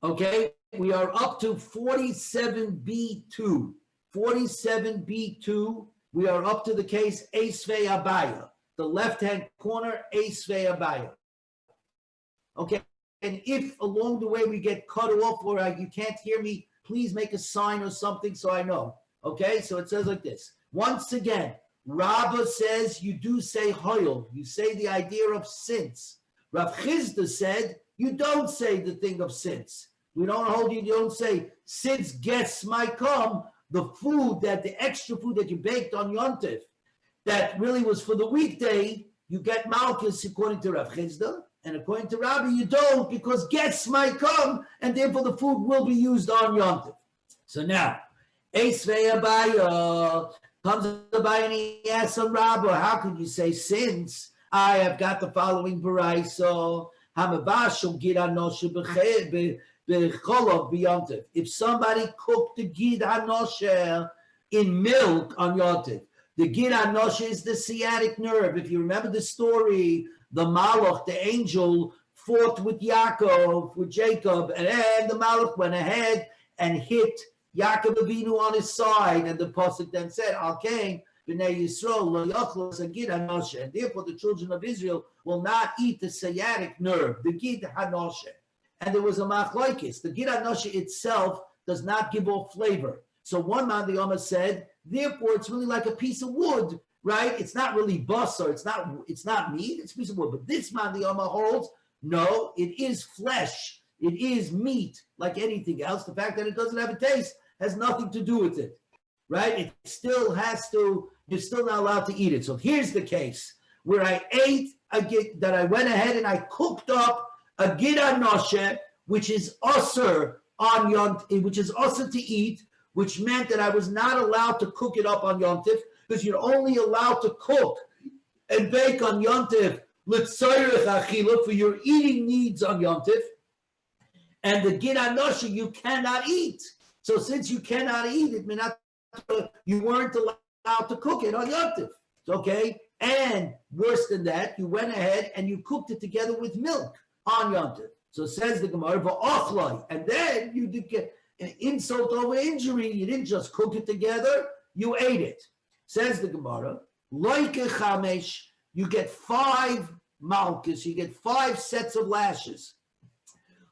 Okay, we are up to 47b2. 47b2, we are up to the case Esvei Abaya, the left-hand corner, Esvei Abaya. Okay, and if along the way we get cut off or you can't hear me, please make a sign or something so I know. Okay, so it says like this. Once again, Rabbah says you do say hoyel, you say the idea of since. Rav Chizda said you don't say the thing of since. We don't hold you don't say since guests might come, the food that the extra food that you baked on Yontif that really was for the weekday, you get malchus according to Rav Chizda, and according to Rabbi you don't because guests might come and therefore the food will be used on Yontif. So now, Esvei Abaya comes Abaya and he asks on Rabbi, how could you say since I have got the following baraiso, Hamavashum Gid Hanoshe B'Cholov B'Yontif. If somebody cooked the Gid Hanoshe in milk on Yontif, the Gid Hanoshe is the sciatic nerve. If you remember the story, the Malach, the angel, fought with Yaakov, with Jacob, and the Malach went ahead and hit Yaakov Avinu on his side, and the pasuk then said, "Al Kain b'nei Yisrael lo yachlos Gid Hanoshe," and therefore the children of Israel will not eat the sciatic nerve, the Gid Hanoshe. And there was a machlokes. The Gid Hanoshe itself does not give off flavor. So one man, the Yoma said, therefore it's really like a piece of wood, right? It's not really basar, it's not meat, it's a piece of wood. But this man, the Yoma holds, no, it is flesh. It is meat, like anything else. The fact that it doesn't have a taste has nothing to do with it, right? It still has to, you're still not allowed to eat it. So here's the case where I ate that I went ahead and I cooked up a Gid Hanoshe, which is usher on Yontif, which is usher to eat, which meant that I was not allowed to cook it up on Yontif, because you're only allowed to cook and bake on Yontif l'tzayrech achila, for your eating needs on Yontif, and the Gid Hanoshe you cannot eat. So since you cannot eat it, you weren't allowed to cook it on Yontif. Okay, and worse than that, you went ahead and you cooked it together with milk on Yontif. So says the Gemara, v'ochlai, and then you did get an insult over injury. You didn't just cook it together, you ate it. Says the Gemara, like a chamesh, you get 5 malchus, you get 5 sets of lashes.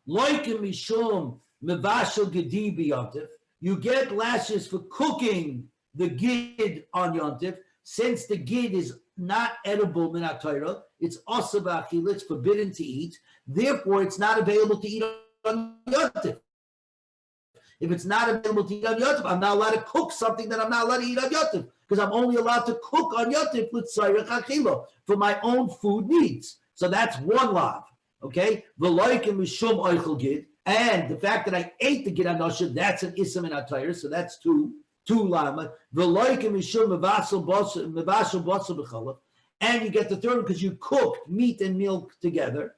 Like a mishum mevashel gedi b'yontif, you get lashes for cooking the gid on Yontif, since the gid is not edible minat Torah, it's also b'achila, it's forbidden to eat, therefore it's not available to eat on Yontif. If it's not available to eat on Yontif, I'm not allowed to cook something that I'm not allowed to eat on Yontif, because I'm only allowed to cook on Yontif with tzarech achila for my own food needs. So that's one lav, okay? V'loikim mishum oichel gid, and the fact that I ate the Gid Hanoshe, that's an isam in Atayr, so that's two lama. V'loikim mishum mevashel basar b'chalav, and you get the third because you cooked meat and milk together.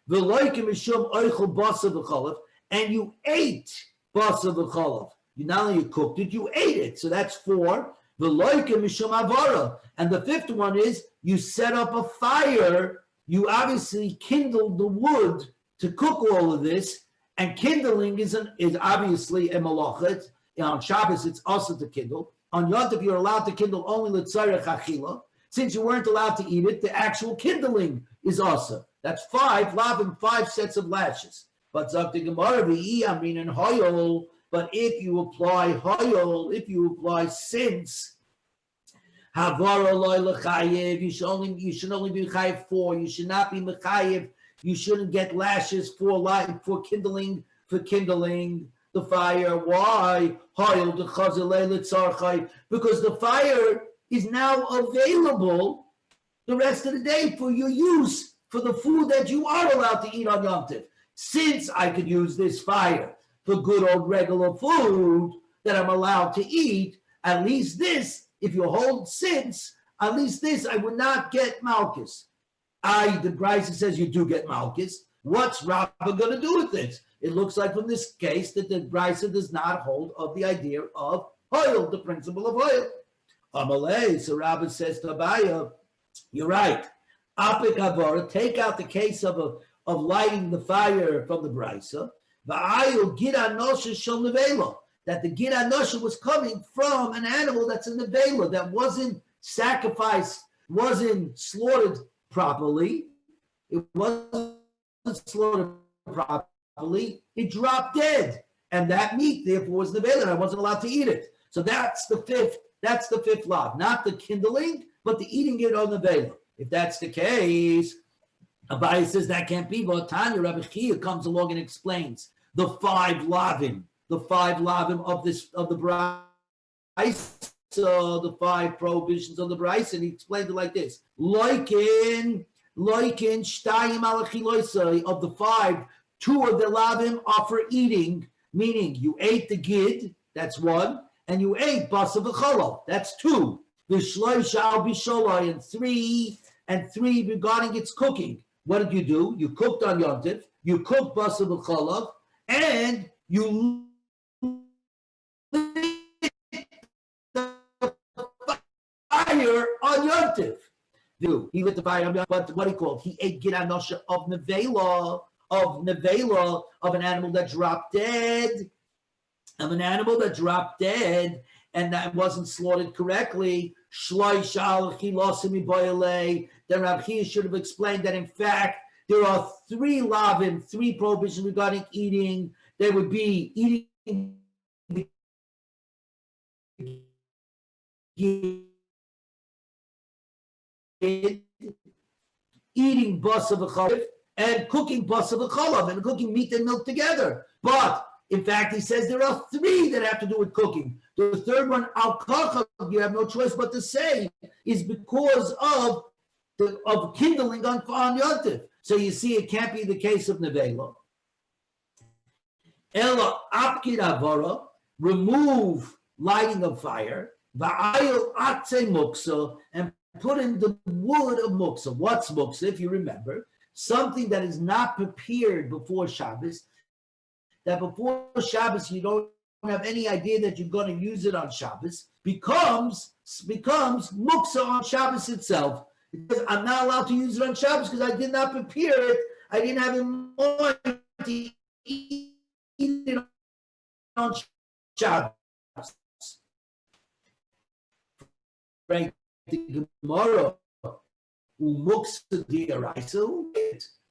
V'loikim mishum oichel basar b'chalav, and you ate basar b'chalav. You not only cooked it, you ate it. So that's 4. V'loikim mishum avara, and the 5th one is you set up a fire. You obviously kindled the wood to cook all of this, and kindling is obviously a malacha. On Shabbos, it's also to kindle. On Yontif, you're allowed to kindle only l'tzarech achila. Since you weren't allowed to eat it, the actual kindling is also. That's 5 lav and 5 sets of lashes. But Zakti Gemara v'yi amrin and hoyol. But if you apply hoyol, if you apply since, havara loy l'chayev, you should only be chayev 4. You should not be mechayev. You shouldn't get lashes for kindling the fire. Why? Because the fire is now available the rest of the day for your use, for the food that you are allowed to eat on Yom Tov. Since I could use this fire for good old regular food that I'm allowed to eat, at least this, if you hold since, at least this, I would not get malchus. The Brisa says you do get malchus. What's Rabbah going to do with this? It looks like from this case that the Brisa does not hold of the idea of oil, the principle of oil. Amalei, so Rabbah says to Abaya, you're right. Apik Avara, take out the case of lighting the fire from the Brisa. Va'ayu gid anosha shel nevela, that the gid anosha was coming from an animal that's in the nevela, that wasn't sacrificed, wasn't slaughtered properly. It wasn't slaughtered properly. It dropped dead, and that meat therefore was nevela, and I wasn't allowed to eat it. So that's the fifth. That's the fifth law, not the kindling, but the eating it on the vela. If that's the case, Abaye says that can't be. But Tanya Rabbi Chia comes along and explains the five lavim of the Bryce, the five prohibitions of the Bryce, and he explained it like this: Loikin shtayim alachiloisai, of the five, two of the lavim are for eating, meaning you ate the gid, that's one, and you ate basa v'cholov, that's two. V'shloisha al bisholai, and three regarding its cooking. What did you do? You cooked on Yom Tov, you cooked basa v'cholov, and you lit the fire on Yom Tov. He lit the fire on Yom Tov, but what he called? He ate gid anosha of nevela, of an animal that dropped dead. Of an animal that dropped dead and that wasn't slaughtered correctly, then Rav Chia should have explained that in fact there are three lavim, three prohibitions regarding eating. They would be eating basa v'chalav and cooking basa v'chalav and cooking meat and milk together. But in fact, he says there are three that have to do with cooking. The third one, al-kacha, you have no choice but to say, is because of kindling on Yom Tov. So you see, it can't be the case of nevela. Ela apkid avara, remove lighting of fire, va'ayil atze muksa, and put in the wood of muksa. What's muksa, if you remember? Something that is not prepared before Shabbos, that before Shabbos you don't have any idea that you're going to use it on Shabbos, becomes muksa on Shabbos itself. Because I'm not allowed to use it on Shabbos because I did not prepare it. I didn't have in mind to eat it on Shabbos. Right? The Gemara, muksa d'oraisa.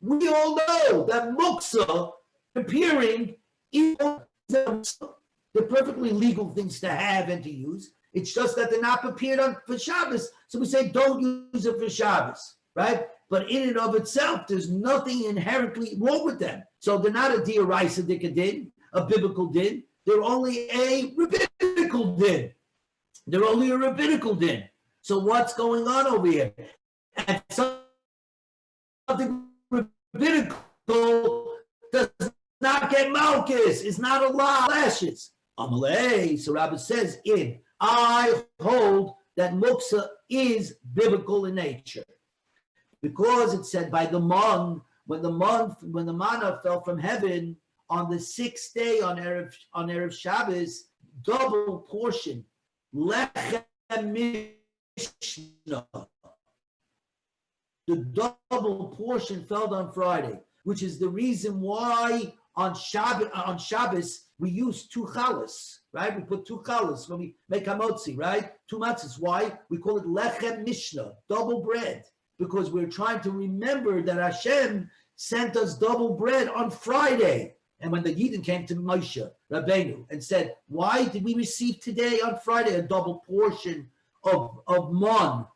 We all know that muksa preparing is they're perfectly legal things to have and to use. It's just that they're not prepared for Shabbos. So we say don't use it for Shabbos, right? But in and of itself, there's nothing inherently wrong with them. So they're not a d'oraisa din, a biblical din. They're only a rabbinical din. They're only a rabbinical din. So what's going on over here? And something rabbinical does not get malchus. It's not a law. Lashes. Amalei. So Rabbi says I hold that muksa is biblical in nature, because it said by the mon, when the manna fell from heaven on the sixth day on Erev Shabbos, double portion lechem mishnah. The double portion fell on Friday, which is the reason why on Shabbos we use two challahs, right? We put two challahs when we make hamotzi, right? Two matzahs. Why? We call it lechem mishnah, double bread, because we're trying to remember that Hashem sent us double bread on Friday. And when the Yidden came to Moshe Rabbeinu and said, why did we receive today on Friday a double portion of manna?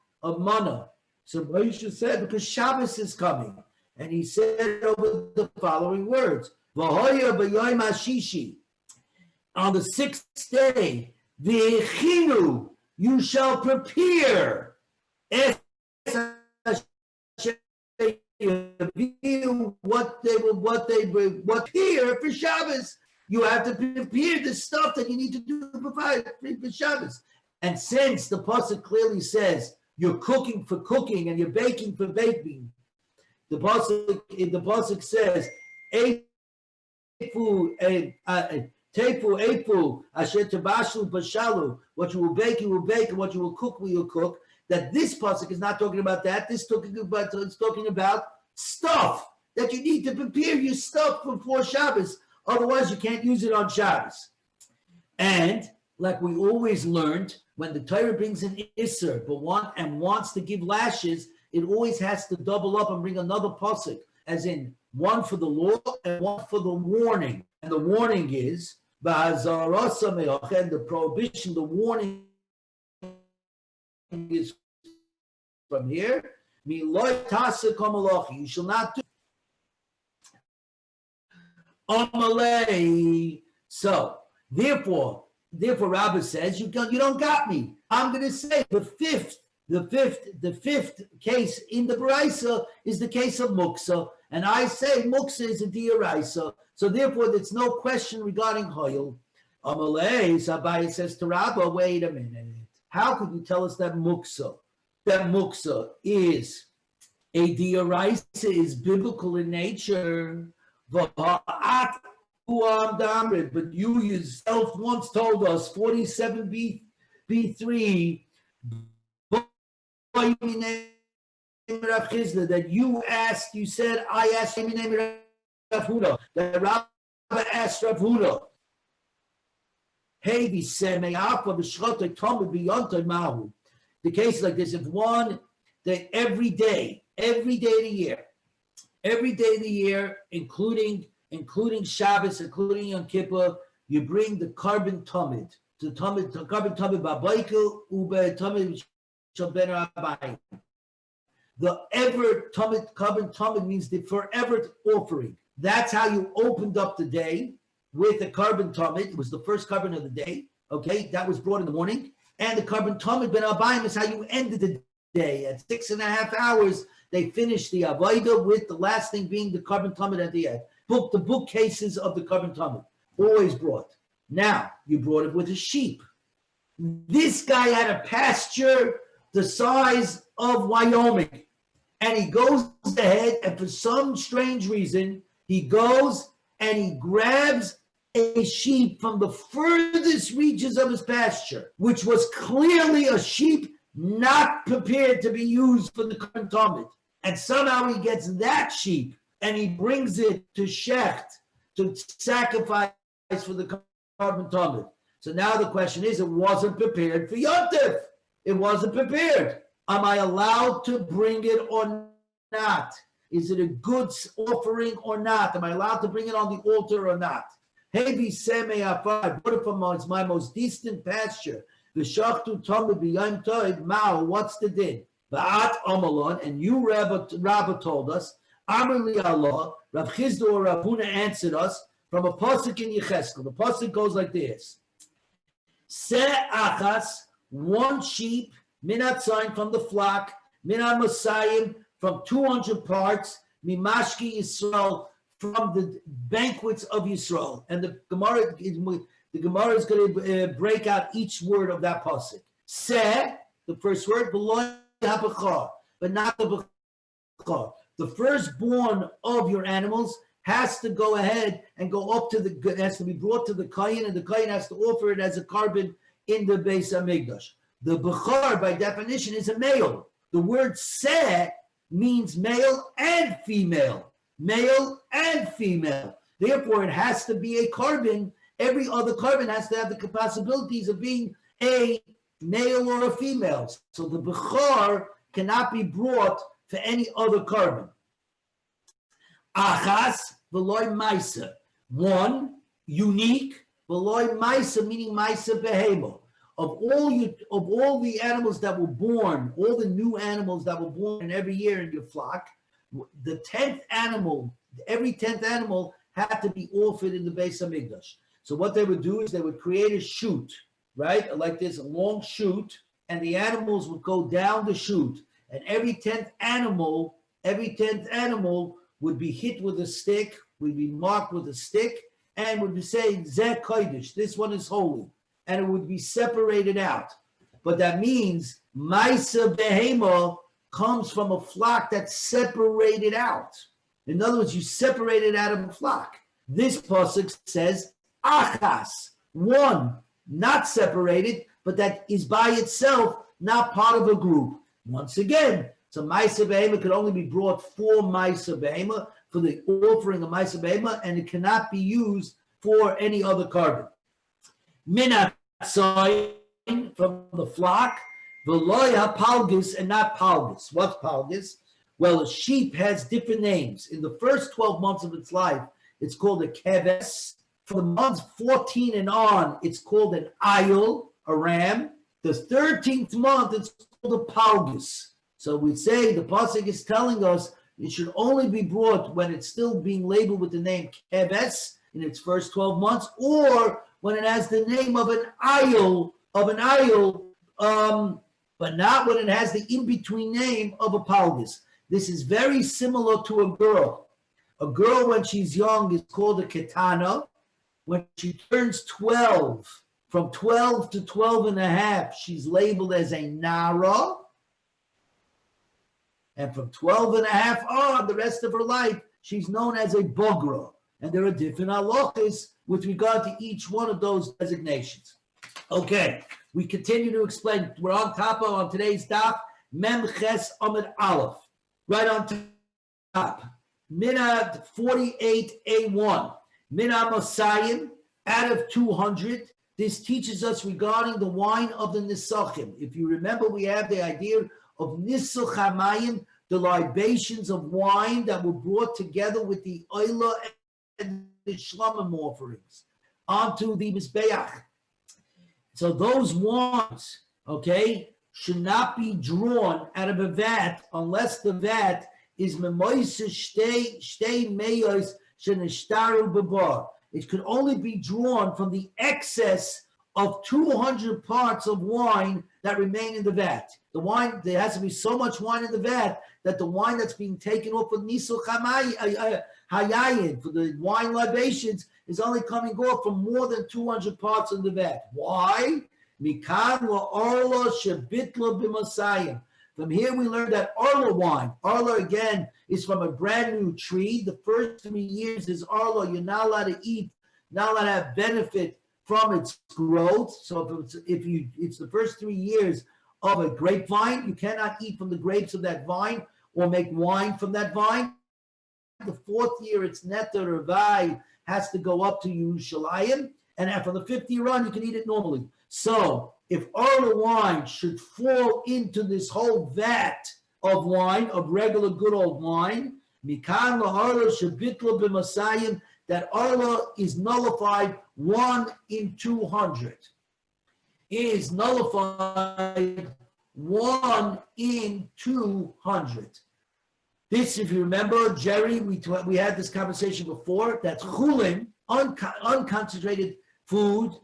So Moshe said, because Shabbos is coming. And he said over the following words, V'hoya b'yoyim hashishi, on the sixth day, v'echinu, you shall prepare what prepare for Shabbos. You have to prepare the stuff that you need to do for Shabbos. And since the pasuk clearly says you're cooking for cooking and you're baking for baking, the pasuk says Tefu asher tabashu bashalu. What you will bake, and what you will cook, cook. That this pasuk is not talking about that. It's talking about stuff that you need to prepare your stuff before Shabbos. Otherwise, you can't use it on Shabbos. And like we always learned, when the Torah brings an Isser but wants to give lashes, it always has to double up and bring another pasuk, as in one for the law and one for the warning. And the warning is, and the prohibition, the warning is from here. You shall not do Amalei. So therefore Rabbah says you don't got me. I'm going to say the fifth case in the Baraisa is the case of Muksa, and I say Muksa is a Dioraisa. So therefore, there's no question regarding Hoyel. Amalei, Sabai says to Rabbah, wait a minute. How could you tell us that Muksa is a Dioraisa, is biblical in nature? But you yourself once told us, 47b3, that you said, I asked Rav Huda, that Rabbi asked Rav Huda, hey, the case is like this: if one that every day of the year, including Shabbos, including Yom Kippur, you bring the carbon tamid, the carbon tamid babaykel ube tamid shalben rabbayim. The ever tamid, carbon tamid means the forever offering. That's how you opened up the day with the carbon tamid. It was the first carbon of the day. Okay, that was brought in the morning. And the carbon tamid ben abayim is how you ended the day. At 6.5 hours, they finished the avodah with the last thing being the carbon tamid at the end. The bookcases of the carbon tamid, always brought. Now, you brought it with a sheep. This guy had a pasture the size of Wyoming. And he goes ahead, and for some strange reason, he goes and he grabs a sheep from the furthest reaches of his pasture, which was clearly a sheep not prepared to be used for the carbon tamid. And somehow he gets that sheep and he brings it to Shecht to sacrifice for the carbon tamid. So now the question is, it wasn't prepared for Yontif. It wasn't prepared. Am I allowed to bring it or not? Is it a good offering or not? Am I allowed to bring it on the altar or not? Hevi semei afar, I brought it from my most distant pasture. V'shachtu tamid b'yom tov, ma'u, what's the din? V'at amalon, and you, Rabba told us, Amar li Allah, Rav Chizda or Rav Huna answered us from a pasuk in Yecheskel. The pasuk goes like this: Se achas, one sheep, minat sign from the flock, minat masayim, from 200 parts, mimashki Yisrael, from the banquets of Yisrael. And the Gemara is going to break out each word of that pasuk. Se, the first word, below habachar, but not the bachar. The firstborn of your animals has to go ahead and go up to has to be brought to the Kayin, and the Kayin has to offer it as a carbon in the Beis HaMikdash. The Bechar, by definition, is a male. The word Se means male and female. Male and female. Therefore, it has to be a carbon. Every other carbon has to have the possibilities of being a male or a female. So the Bechar cannot be brought for any other carbon. Achas v'loy maisa. One, unique, v'loy maisa, meaning maisa behemo. Of all the animals that were born, all the new animals that were born every year in your flock, the 10th animal, every 10th animal had to be offered in the Beis HaMikdash. So what they would do is they would create a chute, right? Like this, a long chute, and the animals would go down the chute. And every 10th animal would be hit with a stick, would be marked with a stick, and would be saying, Zeh Kodesh, this one is holy. And it would be separated out. But that means Maisa Behema comes from a flock that's separated out. In other words, you separate it out of a flock. This pasuk says Achas, one, not separated, but that is by itself, not part of a group. Once again, so Maisa Behema could only be brought for Maisa Behema, for the offering of Ma'aser Behema, and it cannot be used for any other carbon. Minat soy from the flock, veloya palgus, and not palgus. What's palgus? Well, a sheep has different names. In the first 12 months of its life, it's called a keves. For the months 14 and on, it's called an ayil, a ram. The 13th month, it's called a palgus. So we say the pasuk is telling us it should only be brought when it's still being labeled with the name keves in its first 12 months, or when it has the name of an ayil, but not when it has the in-between name of a palgus. This is very similar to a girl. A girl, when she's young, is called a ketana. When she turns 12, from 12 to 12 and a half, she's labeled as a nara. And from 12 and a half on, the rest of her life, she's known as a bogra. And there are different halachas with regard to each one of those designations. Okay, we continue to explain. We're on today's daf, Mem Ches Amid Aleph. Right on top. Minad 48A1. Minad Mosayim, out of 200. This teaches us regarding the wine of the Nisachim. If you remember, we have the idea of Nisuch HaMayim, the libations of wine that were brought together with the Oila and the Shlamim offerings onto the Mizbeach. So those wines, okay, should not be drawn out of a vat unless the vat is memoises shtei meyos shenishtaru bebar. It could only be drawn from the excess of 200 parts of wine that remain in the vat. The wine, there has to be so much wine in the vat that the wine that's being taken off of Nisuch Hayayin for the wine libations is only coming off from more than 200 parts in the vat. Why? From here we learned that Arla wine. Arla, again, is from a brand new tree. The first 3 years is Arla. You're not allowed to eat, not allowed to have benefit from its growth. So if it's the first 3 years of a grapevine, you cannot eat from the grapes of that vine or make wine from that vine. The 4th year, it's Netar or Vai, has to go up to Yerushalayim. And from the 5th year on, you can eat it normally. So if Arla wine should fall into this whole vat of wine, of regular good old wine, Mikan Arla Shabitla b'Masayim, that Arla is nullified 1 in 200. Is nullified 1 in 200. This, if you remember, Jerry, we had this conversation before, that chulin, unconcentrated food,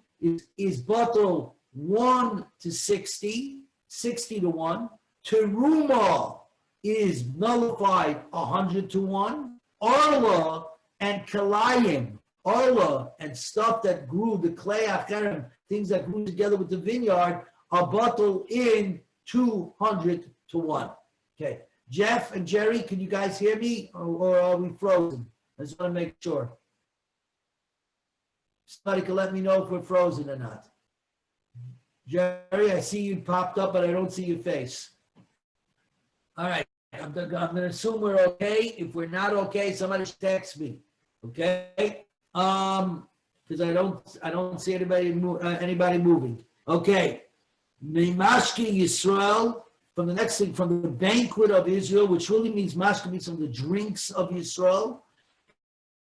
is bottle 1 to 60, 60 to 1. Teruma is nullified 100 to 1. Arla and kalayim, Arla and stuff that grew, the clay acherim, things that grew together with the vineyard, are bottled in 200 to 1. Okay. Jeff and Jerry, can you guys hear me, or are we frozen? I just want to make sure. Somebody can let me know if we're frozen or not. Jerry, I see you popped up, but I don't see your face. All right, I'm going to assume we're okay. If we're not okay, somebody text me, okay? Because I don't see anybody moving. Okay, Mimashki Yisrael. From the next thing, from the banquet of Israel, which really means mashka means from the drinks of Israel.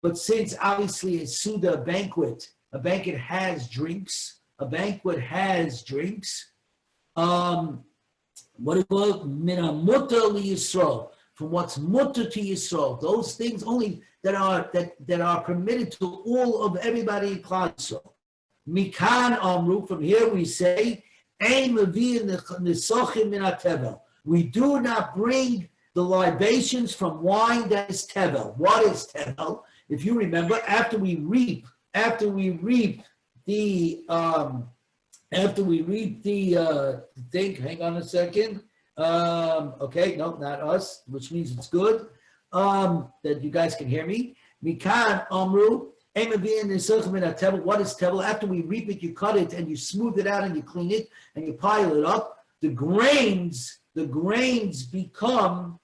But since obviously it's Suda, a banquet has drinks. A banquet has drinks. What do you call it? Mina mutter li Yisrael. From what's mutter to Yisrael. Those things only that are permitted to all of everybody in Klal Yisrael. Mikan Amru. From here we say. We do not bring the libations from wine that is tevel. What is tevel? If you remember, after we reap the thing. Hang on a second. Okay, no, not us, which means it's good. That you guys can hear me. Mikan Amru. What is tevel? After we reap it, you cut it and you smooth it out and you clean it and you pile it up. The grains become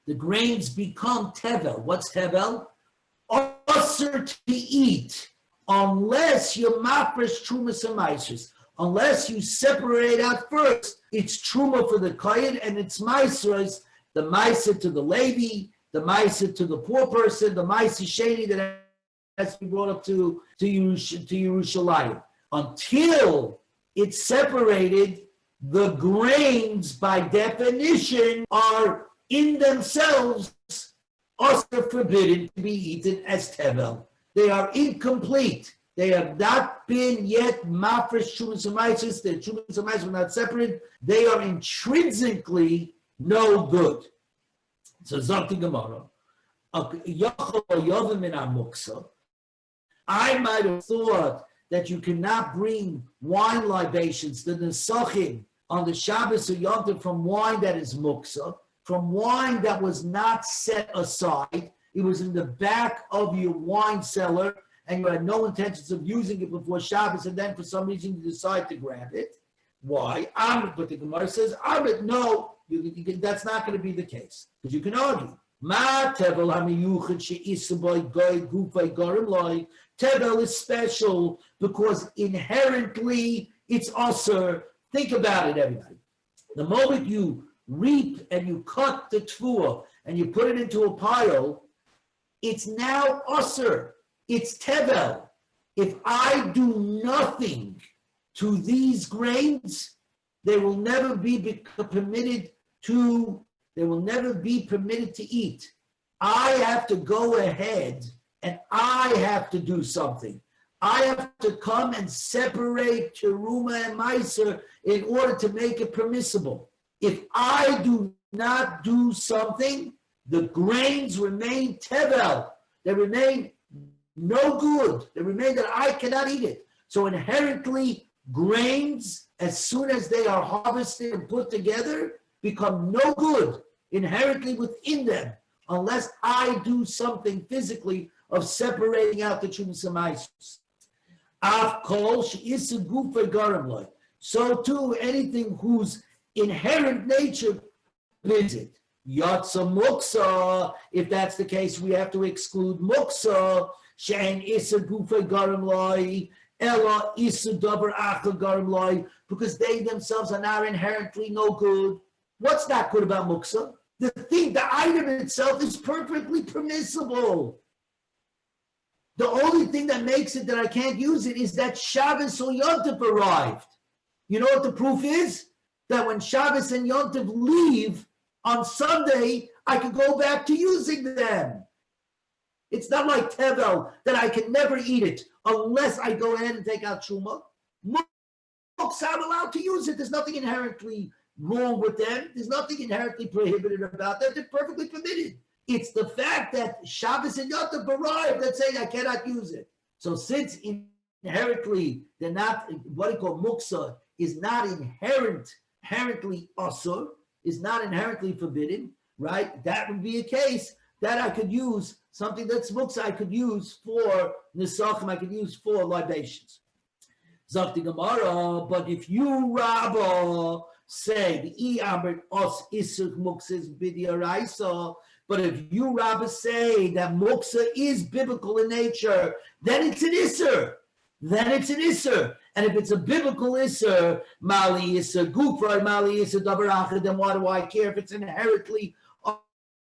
the grains become tevel. What's tevel? Usher to eat, unless you mafresh trumas and maisers. Unless you separate out first, it's truma for the kohen and it's maisers, the maiser to the Levi, the maiser to the poor person, the maiser sheni that has to be brought up to Yerushalayim. Until it's separated, the grains by definition are in themselves also forbidden to be eaten as tevel. They are incomplete. They have not been yet mafresh trumas and maisers. The trumas and maisers are not separate. They are intrinsically no good. So Zakti Gemara, I might have thought that you cannot bring wine libations, the nesachim, on the Shabbos or Yom Tov from wine that is muksa, from wine that was not set aside. It was in the back of your wine cellar, and you had no intentions of using it before Shabbos, and then for some reason you decide to grab it. Why? But the Gemara says, no, that's not going to be the case. Because you can argue. Tevel is special because inherently it's usher. Think about it, everybody. The moment you reap and you cut the tfuah and you put it into a pile, it's now usher. It's tevel. If I do nothing to these grains, they will never be permitted to eat. I have to go ahead and I have to do something. I have to come and separate teruma and meiser in order to make it permissible. If I do not do something, the grains remain tevel. They remain no good. They remain that I cannot eat it. So inherently, grains, as soon as they are harvested and put together, become no good inherently within them, unless I do something physically of separating out the trumas and maisers. So too, anything whose inherent nature is it. Yatsa muksa, if that's the case, we have to exclude muksa. Shein isa gufa garam loy, ella isa davar acha garam loy, because they themselves are not inherently no good. What's not good about muksa? The item itself is perfectly permissible. The only thing that makes it that I can't use it is that Shabbos or Yom Tov arrived. You know what the proof is? That when Shabbos and Yom Tov leave on Sunday, I can go back to using them. It's not like tevel that I can never eat it unless I go ahead and take out truma. Muksa, I'm allowed to use it. There's nothing inherently wrong with them. There's nothing inherently prohibited about them. They're perfectly permitted. It's the fact that Shabbos and Yom Tov arrived that's saying I cannot use it. So since inherently they're not, what you call muksa is not inherently asur, is not inherently forbidden, right? That would be a case that I could use something that's muksa, I could use for nesachim, I could use for libations. Zakti Gemara, but if you, Rabba, say the Amrit os isuk muksa is b'dioraisa, but if you, Rabba, say that muksa is biblical in nature, then it's an isser. And if it's a biblical isser, mali isser gufra, mali isser davar, then why do I care if it's inherently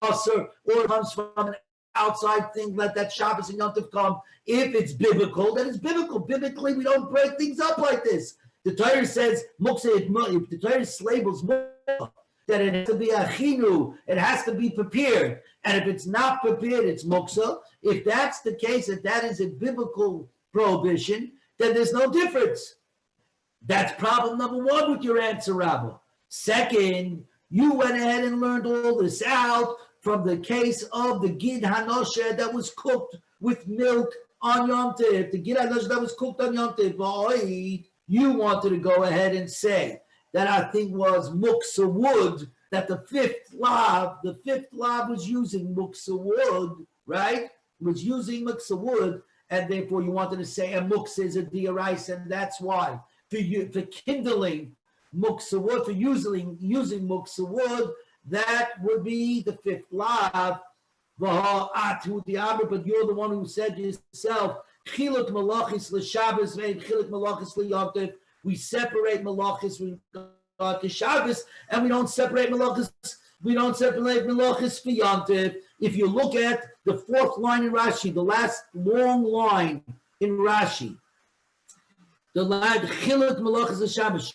usser or comes from an outside thing? Let that Shabbos and Yom Tov come. If it's biblical, then it's biblical. Biblically, we don't break things up like this. The Torah says muksa. If the Torah labels muksa, that it has to be a chinu, it has to be prepared, and if it's not prepared, it's muksa. If that's the case, if that is a biblical prohibition, then there's no difference. That's problem number one with your answer, Rabbi. Second, you went ahead and learned all this out from the case of the gid hanosher that was cooked with milk on Yom Tov. The gid hanosher that was cooked on Yom Tov. You wanted to go ahead and say that I think was muksa wood, that the fifth lav was using muksa wood, right? Was using muksa wood, and therefore you wanted to say a muksa is a dioraisa, and that's why. For kindling muksa wood, for using muksa wood, that would be the fifth lav. But you're the one who said yourself, chiluk malachis l'Shabbos ve'en chiluk malachis l'Yom. We separate malachis to Shabbos, and we don't separate malachis. We don't separate malachis for Yom Tov. If you look at the fourth line in Rashi, the last long line in Rashi, the line chiluk malachis l'Shabbos.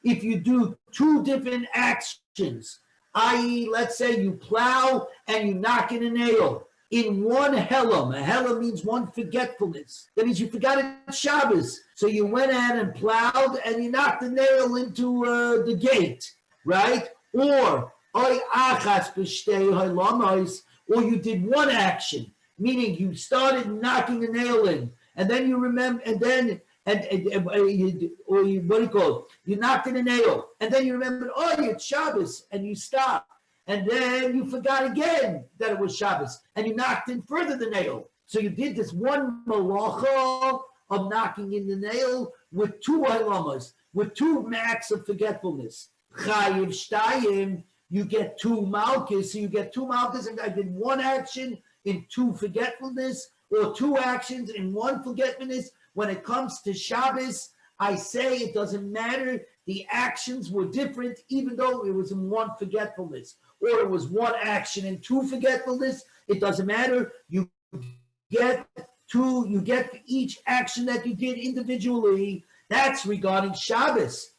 If you do two different actions, i.e., let's say you plow and you knock in a nail in one helam. A helam means one forgetfulness. That means you forgot it Shabbos. So you went ahead and plowed and you knocked the nail into the gate, right? Or you did one action, meaning you started knocking a nail in, and then you remember, and then you knocked in a nail, and then you remembered, it's Shabbos, and you stopped, and then you forgot again that it was Shabbos, and you knocked in further the nail. So you did this one malacha of knocking in the nail with two halamas, with two acts of forgetfulness. Chayiv shtayim, you get two malchus. So you get two malchus, and I did one action in two forgetfulness, or two actions in one forgetfulness. When it comes to Shabbos, I say it doesn't matter. The actions were different, even though it was in one forgetfulness, or it was one action in two forgetfulness. It doesn't matter. You get two. You get each action that you did individually. That's regarding Shabbos.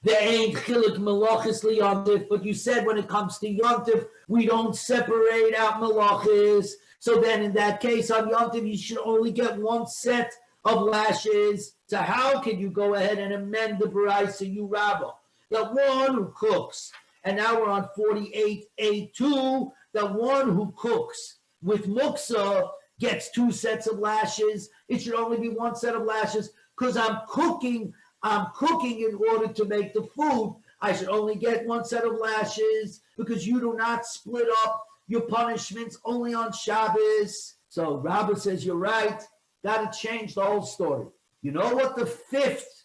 There ain't chiluk malachis liyom tov, but you said when it comes to Yom Tov, we don't separate out malachis. So then, in that case, on Yom Tov, you should only get one set of lashes. So how can you go ahead and amend the Baraisa, you Rabba? The one who cooks, and now we're on 48A2, the one who cooks with muksa gets two sets of lashes. It should only be one set of lashes because I'm cooking in order to make the food. I should only get one set of lashes because you do not split up your punishments only on Shabbos. So Rabba says, you're right. Got to change the whole story. You know what the fifth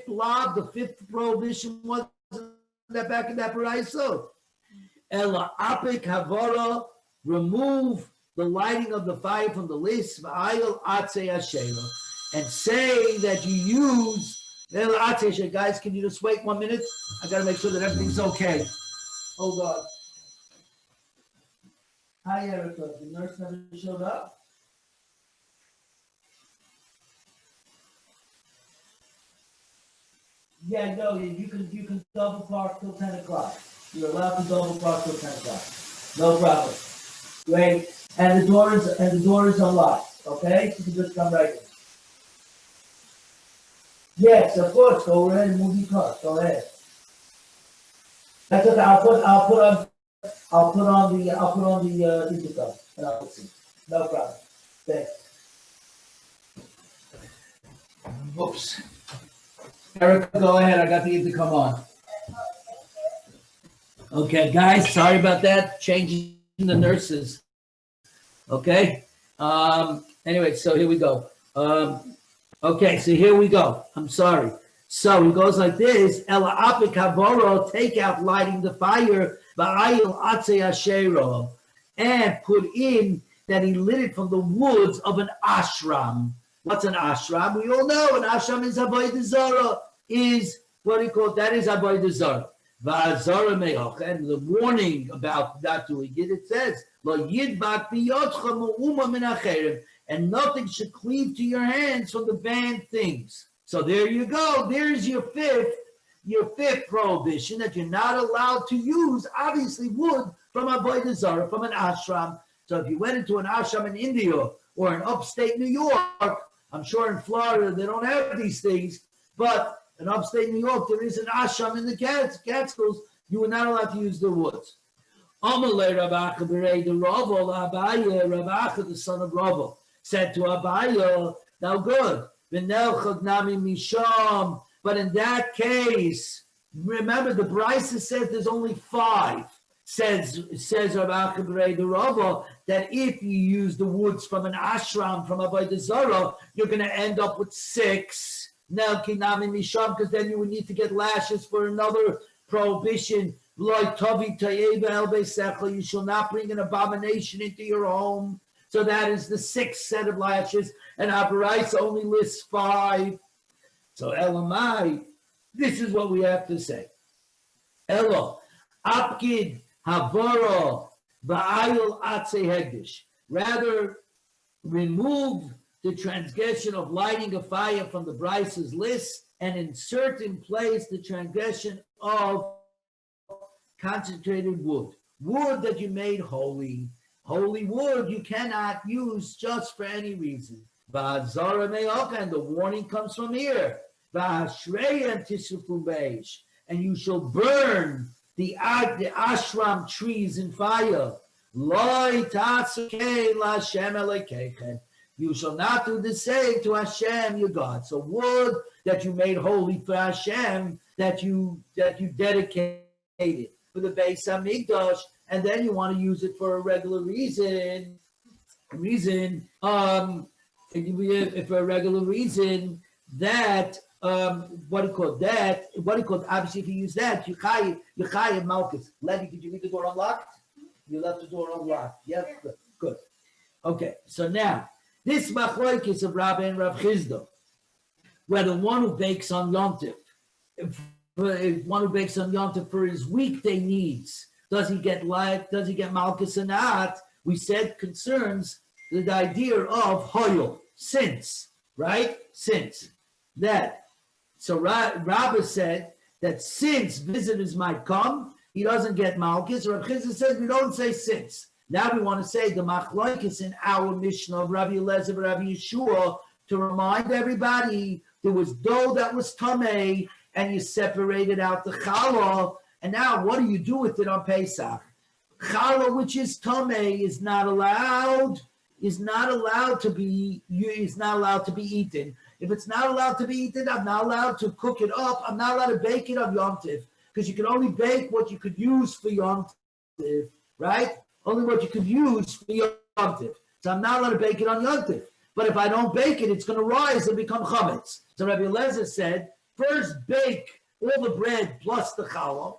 law, the fifth prohibition was that back in that Baraisa? Ela apik havara, remove the lighting of the fire from the list, v'ayil atzei ashera, and say that you use Ela atzei ashera. Guys, can you just wait 1 minute? I got to make sure that everything's okay. Hold on. Hi, Erica. The nurse never showed up. Yeah, no, you can double park till 10 o'clock. You're allowed to double park till 10 o'clock. No problem. Great. And the door is unlocked. Okay? You can just come right in. Yes, of course. Go ahead and move your car. Go ahead. That's okay. I'll put on the intercom and I'll see. No problem. Thanks. Oops. Erica, go ahead. I got the intercom on. Okay, guys, sorry about that. Changing the nurses. Okay. Anyway, so here we go. Okay, so here we go. I'm sorry. So it goes like this: Ela apik havoro, take out lighting the fire, va'ayil atzei ashero, and put in that he lit it from the woods of an ashram. What's an ashram? We all know an ashram is avodah zarah. Is what he called that is avodah zarah. Va'azara me'och, and the warning about not doing it. It says lo yidbak biyotcha mu'uma min acherim, and nothing should cleave to your hands from the banned things. So there you go. There's your fifth prohibition, that you're not allowed to use, obviously, wood from avodah zarah, from an ashram. So if you went into an ashram in India or in upstate New York, I'm sure in Florida they don't have these things, but in upstate New York there is an ashram in the Catskills. You were not allowed to use the woods. Amalei Rav Acha b'rei the Rava, Abaye, Rav Acha the son of Rava, said to Abaye, now good, v'nelchad nami misham. But in that case, remember the Baraisa says there's only 5. Says Rav Acha b'rei the Rava that if you use the woods from an ashram, from avodah zarah, you're going to end up with 6. Now, kinami misham, because then you would need to get lashes for another prohibition. You shall not bring an abomination into your home. So that is the 6th set of lashes, and Abaraisa only lists 5. So Elamai, this is what we have to say. Elo, Apkid Havara Va'ayil Atse Hegdish. Rather, remove the transgression of lighting a fire from the Brice's list and insert in place the transgression of concentrated wood. Wood that you made holy. Holy wood you cannot use just for any reason. And the warning comes from here. And you shall burn the ashram trees in fire. You shall not do the same to Hashem, your God. So wood that you made holy for Hashem, that you dedicated for the Beis Hamikdash, and then you want to use it for a regular reason. That obviously if you use that, you chayiv malchus. Levi, did you leave the door unlocked? You left the door unlocked. Yes, good. Okay, so now this machlokes of Rabbi and Rav Chizda, where the one who bakes on Yom Tov, for his weekday needs, does he get malchus or not? We said concerns the idea of hoyel, since, right? Since that. So Rabbi said that since visitors might come, he doesn't get malchus. Rav Chizda says we don't say since. Now we want to say the machlokes in our Mishnah of Rabbi Eliezer and Rabbi Yeshua to remind everybody there was dough that was tamei and you separated out the challah. And now what do you do with it on Pesach? Challah, which is tamei, is not allowed to be eaten. If it's not allowed to be eaten, I'm not allowed to cook it up. I'm not allowed to bake it on Yom Tov, because you can only bake what you could use for Yom Tov, right? Only what you could use for Yom Tov. So I'm not allowed to bake it on Yom Tov. But if I don't bake it, it's going to rise and become chametz. So Rabbi Eliezer said, first bake all the bread plus the challah,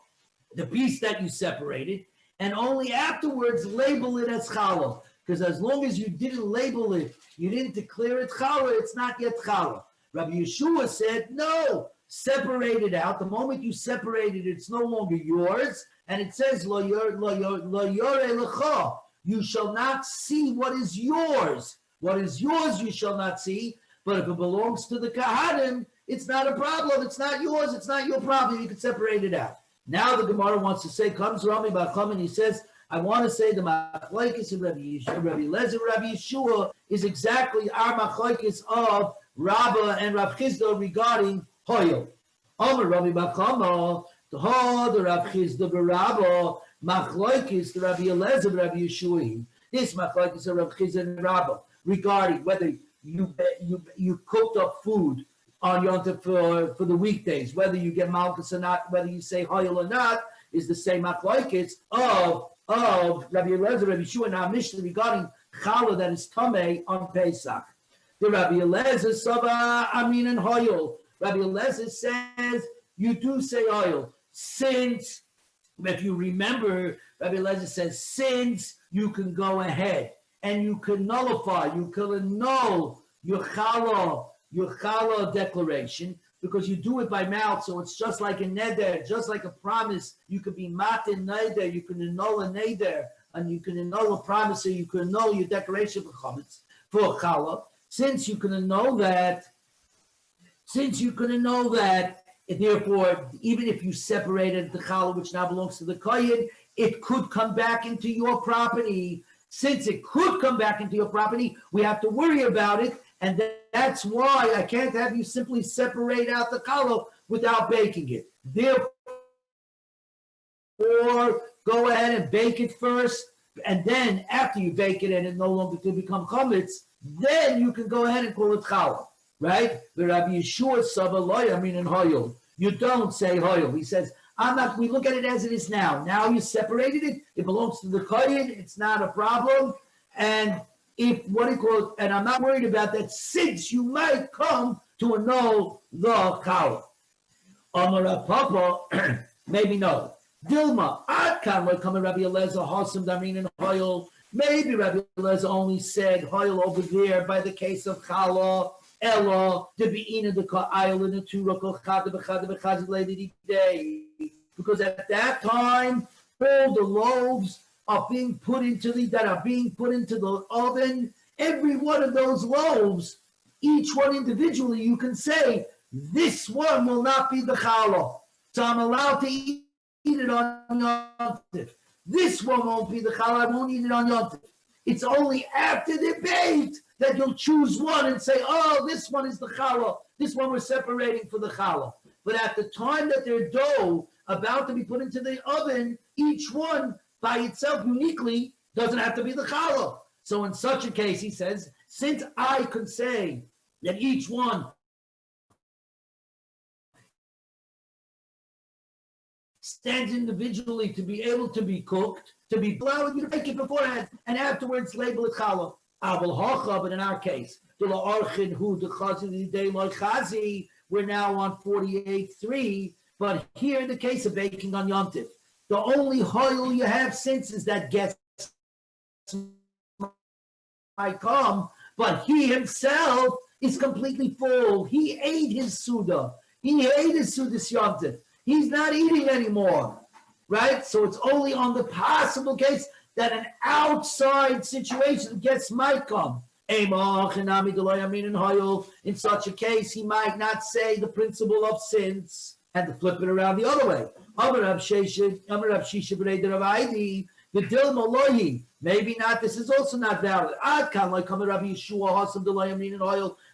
the piece that you separated, and only afterwards label it as challah. Because as long as you didn't label it, you didn't declare it challah, it's not yet challah. Rabbi Yeshua said, no, separate it out. The moment you separate it, it's no longer yours. And it says, lo yore lecha. You shall not see what is yours. What is yours you shall not see. But if it belongs to the Kahanim, it's not a problem. It's not yours. It's not your problem. You can separate it out. Now the Gemara wants to say, comes Rami Bacham, and he says, I want to say the machlokes of Rabbi Eliezer, Rabbi Yeshua is exactly our machlokes of Rabba and Rav Chizda regarding hoyel. Omer Rabbi Bacham, the Rav Chizda Rabba machlokes the Rabbi Eliezer, Rabbi Yeshua. This machlokes of Rav Chizda and Rabba regarding whether you cooked up food on Yom Tov for the weekdays, whether you get malchus or not, whether you say hoyel or not, is the same machlokes of Rabbi Eliezer, Rabbi Yeshua, and our Mishnah regarding challah that is tamei on Pesach. The Rabbi Eliezer Saba Amin and Hoyel. Rabbi Eliezer says you do say oil. Since, if you remember, Rabbi Eliezer says since you can go ahead and you can nullify, you can annul your challah declaration, because you do it by mouth, so it's just like a neder, just like a promise. You could be matin neder, you can annul a neder, and you can annul a promise, so you can annul your declaration for chametz, for challah. Since you can annul that, therefore, even if you separated the challah, which now belongs to the kohen, it could come back into your property. Since it could come back into your property, we have to worry about it. And that's why I can't have you simply separate out the challah without baking it. Therefore, go ahead and bake it first, and then after you bake it and it no longer can become chametz, then you can go ahead and call it challah, right? The Rabbi Yeshua Saba Loya meaning hoyel. You don't say hoyel. He says, we look at it as it is now. Now you separated it. It belongs to the kohen. It's not a problem. And if what he called, and I'm not worried about that since you might come to annul the challah. Amar Papa, maybe no. Dilma, Ad Kan come Rabbi Eliezer Hasam Damin and Hoyel. Maybe Rabbi Eliezer only said Hoyel over there by the case of challah. Ella the beina the ka'ayel in the Torah kochad b'chad b'chad lady day, because at that time all the loaves are being put into the oven. Every one of those loaves, each one individually, you can say this one will not be the challah, so I'm allowed to eat it on Yom Tov. This one won't be the challah. I won't eat it on Yom Tov. It's only after they're baked that you'll choose one and say, oh, this one is the challah. This one we're separating for the challah. But at the time that their dough about to be put into the oven, each one by itself uniquely doesn't have to be the challah. So in such a case, he says, since I could say that each one stands individually to be able to be cooked, to be allowed you to make it beforehand, and afterwards label it challah. But in our case, we're now on 48.3, but here in the case of baking on Yom Tov, the only hoil you have since is that guests might come, but he himself is completely full. He ate his Suda. He ate his Suda Yom Tov. He's not eating anymore, right? So it's only on the possible case that an outside situation guests might come. In such a case, he might not say the principle of since and to flip it around the other way. Maybe not. This is also not valid.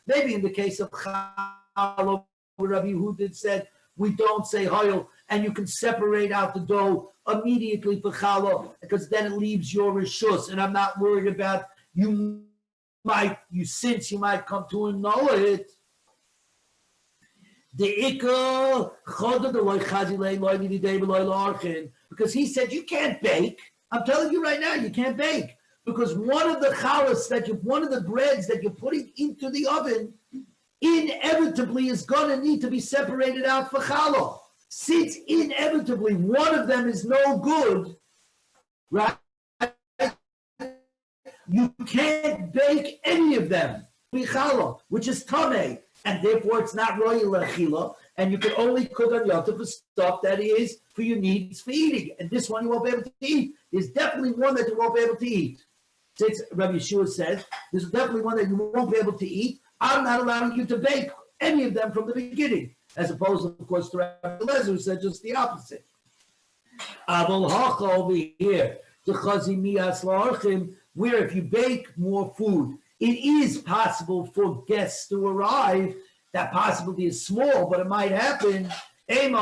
Maybe in the case of Chal, Rabbi Yehuda said, we don't say hoil, and you can separate out the dough immediately for challah, because then it leaves your rishus, and I'm not worried about you might come to annul it. Because he said you can't bake. I'm telling you right now, you can't bake, because one of the breads that you're putting into the oven inevitably is going to need to be separated out for challah. Since inevitably one of them is no good, right? You can't bake any of them, which is tameh, and therefore it's not royal lechila, and you can only cook on Yom Tov for stuff that is for your needs for eating. And this one you won't be able to eat. There's definitely one that you won't be able to eat. Since Rabbi Yeshua says, there's definitely one that you won't be able to eat. I'm not allowing you to bake any of them from the beginning, as opposed, of course, to Rabbi Eliezer, who said just the opposite. Avol hacha over here, where if you bake more food, it is possible for guests to arrive. That possibility is small, but it might happen. Maybe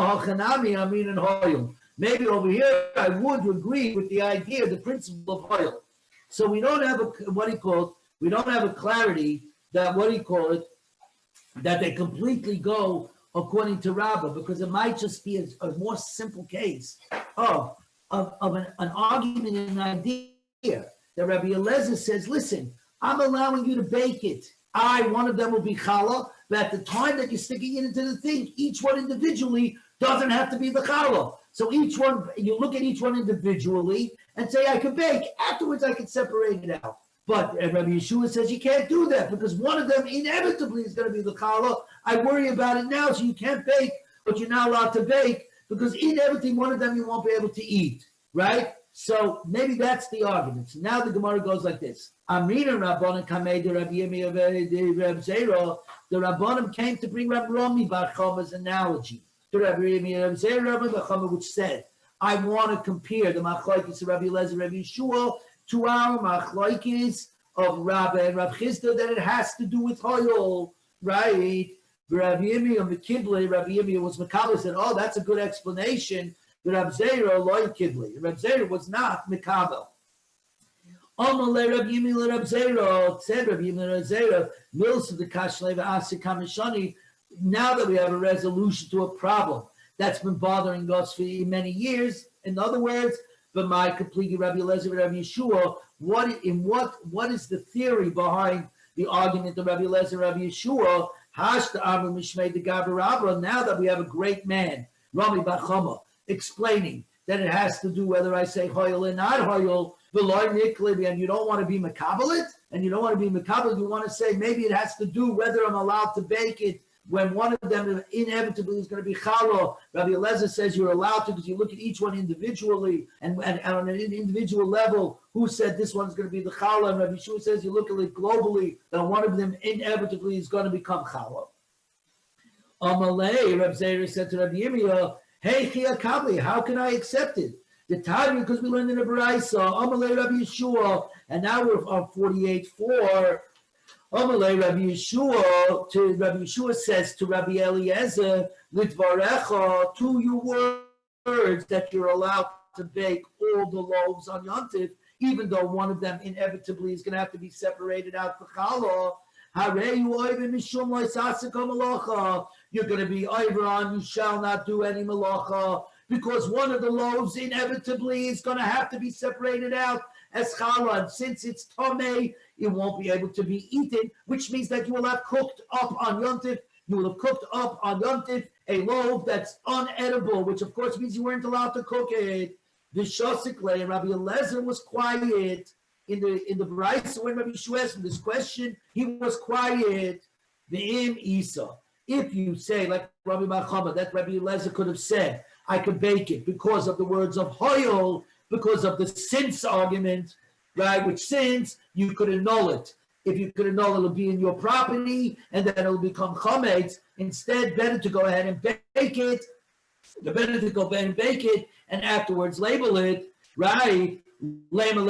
over here, I would agree with the idea, the principle of oil. So we don't have we don't have a clarity that that they completely go according to Rabbah, because it might just be a more simple case of an argument and an idea that Rabbi Eliezer says, listen, I'm allowing you to bake it. One of them will be challah, but at the time that you're sticking it into the thing, each one individually doesn't have to be the challah. So each one, you look at each one individually and say, I can bake. Afterwards, I can separate it out. But Rabbi Yeshua says you can't do that, because one of them inevitably is going to be the challah. I worry about it now, so you can't bake, but you're not allowed to bake, because inevitably one of them you won't be able to eat, right? So maybe that's the argument. So now the Gemara goes like this. Amrina Rabbanim kamei de Rabbi Yemi de Reb Zera. The Rabbanim came to bring Rabbi Rami Bar Choma's analogy to Rabbi Yemi Reb Zera Bar Choma, which said, I want to compare the machlokes of Rabbi Eliezer and Rabbi Yeshua to our machlokes of Rabbi and Rabbi Chisda, that it has to do with hoyol, right? Rabbi Yemi and the Kiblei, Rabbi Yemi was Makabah, said, oh, that's a good explanation. The Rabbi Zera loy Kiblei. Rabbi Zera was not Makabah. Amalei Rabbi Yemi le Rabbi Zera, said Rabbi Yemi le Rabbi Zera, Milsa the Kashlei v'Asik Kamishani. Now that we have a resolution to a problem that's been bothering us for many years, in other words, but my completely Rabbi Eliezer and Rabbi Yeshua, what is the theory behind the argument of Rabbi Eliezer and Rabbi Yeshua? Now that we have a great man, Rami Bar Chama, explaining that it has to do whether I say hoyel or not hoyel, and you don't want to be makabelit, you want to say maybe it has to do whether I'm allowed to bake it when one of them inevitably is going to be challah. Rabbi Eliezer says you're allowed to because you look at each one individually and on an individual level, who said this one's going to be the challah, and Rabbi Yeshua says you look at it globally, and one of them inevitably is going to become challah. Amalei, Rabbi Zera said to Rabbi Yirmiyah, hey, Chia Kabli, how can I accept it? The time, because we learned in the Baraisa, Amalei Rabbi Yeshua, and now we're on 48:4. Amalei Rabbi Yeshua, to Rabbi Yeshua says to Rabbi Eliezer, Lidvarecha, to your words that you're allowed to bake all the loaves on Yontif, even though one of them inevitably is going to have to be separated out for challah. You're going to be over on, you shall not do any malacha, because one of the loaves inevitably is going to have to be separated out as challah, and since it's tamei, it won't be able to be eaten, which means that you will have cooked up on Yontif. You will have cooked up on Yontif a loaf that's unedible, which of course means you weren't allowed to cook it. The Shosikle, and Rabbi Eliezer was quiet in the Baraisa when Rabbi Yeshua asked him this question. He was quiet. The Im Isa. If you say like Rabbi Machama, that Rabbi Eliezer could have said, I could bake it because of the words of Hoyol, because of the since argument, right? Which since you could annul it. If you could annul it, it'll be in your property, and then it'll become chametz. Instead, better to go ahead and bake it. The better to go ahead and bake it, and afterwards label it, right? Let him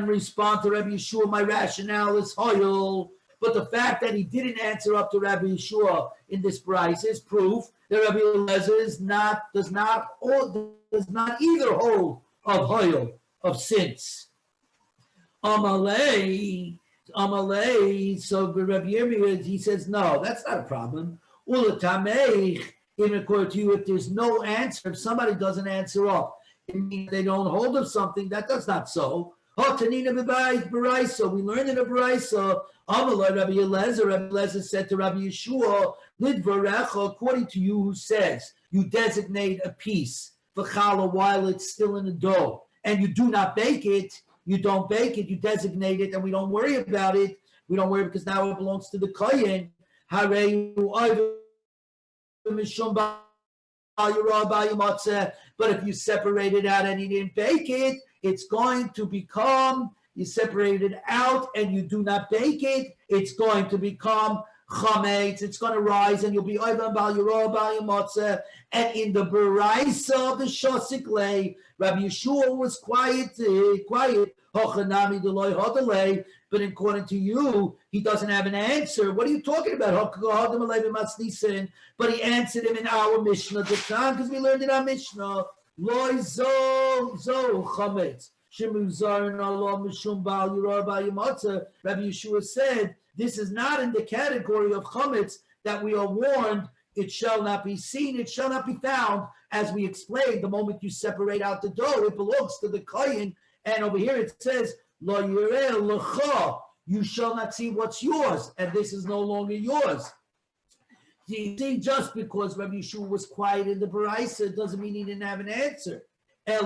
respond to Rabbi Yeshua. My rationale is Hoyol. But the fact that he didn't answer up to Rabbi Yeshua in this price is proof that Rabbi Eliezer does not either hold of Hoyol, of sins. Amalei. So Rabbi Yirmiyah, he says, no, that's not a problem. Ulatamei, in according to you, if there's no answer, if somebody doesn't answer up, it means they don't hold of something. That's not so. Tanina Baraisa, we learned in the Baraisa, Amalei Rabbi Eliezer said to Rabbi Yeshua, Lidvarecha, according to you, who says you designate a piece for challah while it's still in the dough, and you do not bake it, you don't bake it, you designate it, and we don't worry about it. We don't worry because now it belongs to the kohen. But if you separate it out and you didn't bake it, it's going to become, you separate it out and you do not bake it, it's going to become chametz, it's going to rise and you'll be oivan bal yirah bal yamatzeh. And in the Baraisa of the Shosik Lei, Rabbi Yeshua was quiet, hochanami deloy hodalei, but according to you, he doesn't have an answer. What are you talking about? But he answered him in our Mishnah, the time, because we learned in our Mishnah, loy zo chametz. Rabbi Yeshua said, this is not in the category of chametz that we are warned, it shall not be seen, it shall not be found. As we explained, the moment you separate out the dough, it belongs to the kohen. And over here it says, lo yireh lecha, you shall not see what's yours, and this is no longer yours. You see, just because Rabbi Yeshua was quiet in the Baraisa doesn't mean he didn't have an answer. We see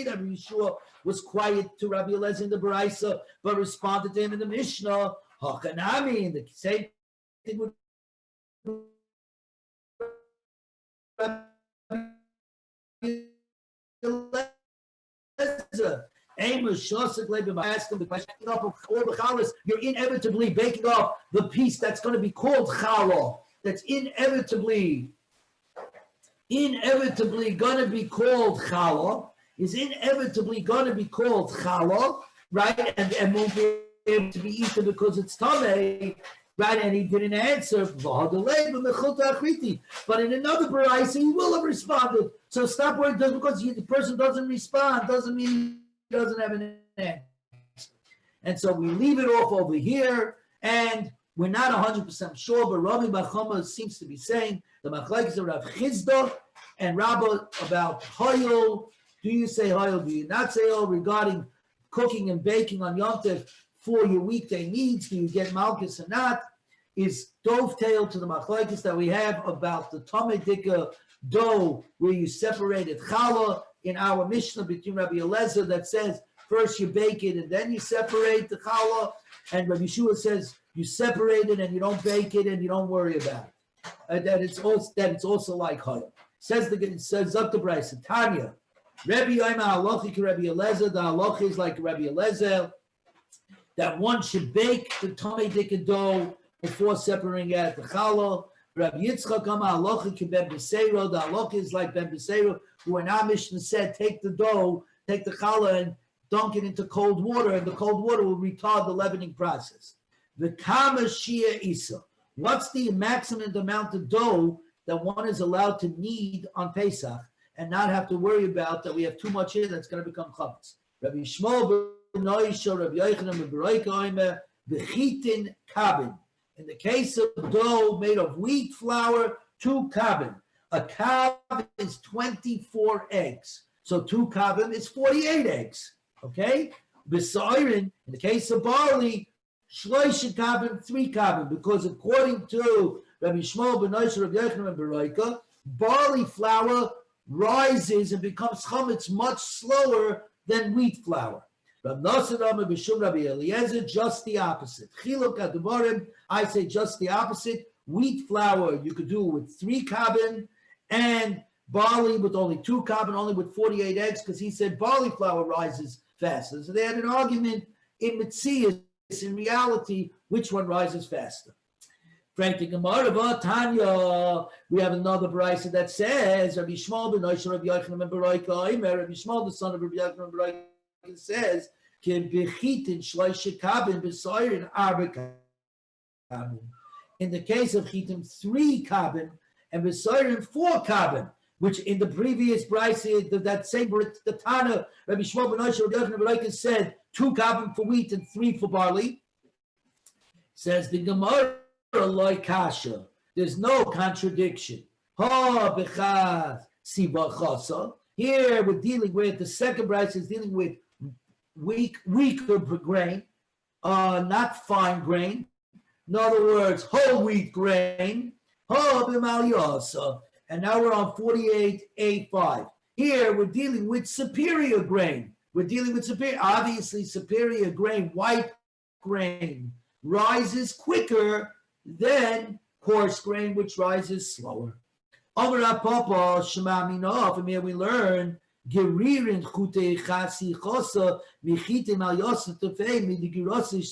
that Rabbi Yeshua was quiet to Rabbi Eliezer in the Baraisa, but responded to him in the Mishnah. Hakanami, and the same thing with Rabbi Eliezer. Ask him the question of all the challahs, you're inevitably baking off the piece that's going to be called challah. That's inevitably going to be called challah. Is inevitably going to be called challah, right? And won't be able to be eaten because it's tamei, right? And he didn't answer. But in another Baraisa, he will have responded. So stop worrying. Just because the person doesn't respond doesn't mean he doesn't have an answer. And so we leave it off over here, and we're not 100% sure, but Rami Bar Chama seems to be saying the machlekes of Rav Chizda and Rabba about Hoyel. Do you say Hoyel? Do you not say Hoyel regarding cooking and baking on Yom Tov for your weekday needs? Do you get Malchus or not? Is dovetail to the machlokes that we have about the Tomei Dika dough, where you separated challah in our Mishnah between Rabbi Eliezer that says first you bake it and then you separate the challah, and Rabbi Yeshua says you separate it and you don't bake it and you don't worry about it. That it's also like chayil. Says up the Brisa, Tanya, Rabbi Yomi halacha Rabbi Eliezer. The halacha is like Rabbi Eliezer that one should bake the Tomei Dika dough before separating out the challah. Rabbi Yitzchak halacha ben Beseiro. The halacha is like ben Beseiro, who in our Mishnah said, take the dough, take the challah, and dunk it into cold water, and the cold water will retard the leavening process. The kama shia isa. What's the maximum amount of dough that one is allowed to knead on Pesach and not have to worry about that we have too much in that's going to become chametz? Rabbi Shmuel ben Noisha, Rabbi Yochanan ben Beroika oimer v'chitin kabin. In the case of dough made of wheat flour, 2 kabin. A kav is 24 eggs. So 2 kavim is 48 eggs. Okay? B'sa'irin, in the case of barley, shloisha kavim, 3 kavim, because according to Rabbi Shmuel ben Noisha, Rabbi Yochanan ben Beroika, barley flour rises and becomes chametz much slower than wheat flour. Rabbi Nosson b'shum Rabbi Eliezer, just the opposite. Chiluk advarim, I say just the opposite. Wheat flour you could do with 3 kavim, and barley with only 2 kavim, only with 48 eggs, because he said barley flour rises faster. So they had an argument in Metzias, in reality, which one rises faster. Frank the Gemara, Tanya, we have another brisa that says, Rabbi Shmuel ben Noisha, Rabbi Yochanan ben Beroika, Rabbi Shmuel, the son of Rabbi Yochanan ben Beroika, says, in the case of chitin, 3 kabin, and b'soirin 4 kabin, which in the previous brisa, that same the Tana, Rabbi Shmuel ben Noisha, Rabbi Yochanan ben Beroika said 2 kabin for wheat and 3 for barley. Says the Gemara, like kasha, there's no contradiction. Ha b'chaz siba chasa. Here we're dealing with the second brisa is dealing with weaker grain, not fine grain. In other words, whole wheat grain. And now we're on 48A5. Here we're dealing with superior grain. Obviously superior grain, white grain, rises quicker than coarse grain, which rises slower. From here we learn Geririn chute chasi chosa michitim al yosa tefei midigirose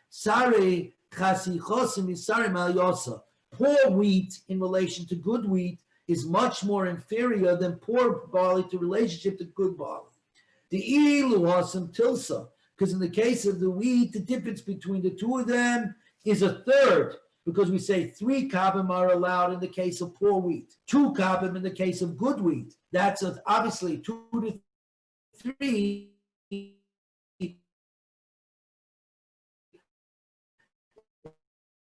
sare chasi chosa misare al yosa. Poor wheat in relation to good wheat is much more inferior than poor barley to relationship to good barley. The ilu hasam tilsa, because in the case of the wheat, the difference between the two of them is a third, because we say 3 kabim are allowed in the case of poor wheat, 2 kabim in the case of good wheat. That's obviously 2 to 3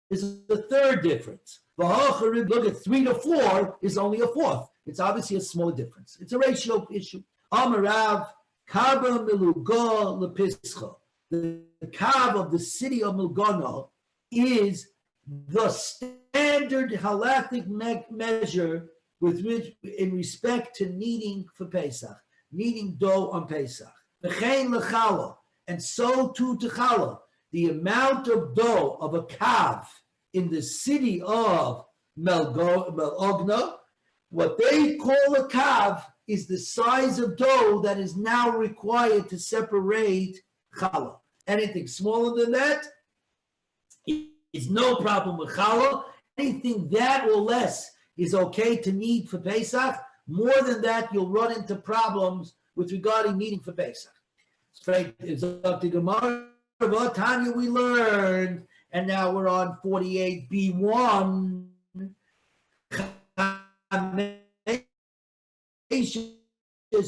is the third difference. Look at 3 to 4 is only a fourth. It's obviously a small difference. It's a ratio issue. Amarav Kaba Miluga Lepischa. The kav of the city of Milgana is the standard halakhic measure with which, in respect to kneading for Pesach, kneading dough on Pesach. And so too to challah. The amount of dough of a kav in the city of Melogna, what they call a kav, is the size of dough that is now required to separate challah. Anything smaller than that is no problem with challah. Anything that or less is okay to knead for Pesach. More than that, you'll run into problems with regarding kneading for Pesach. It's up to Gemara. Tanya we learned, and now we're on 48b1.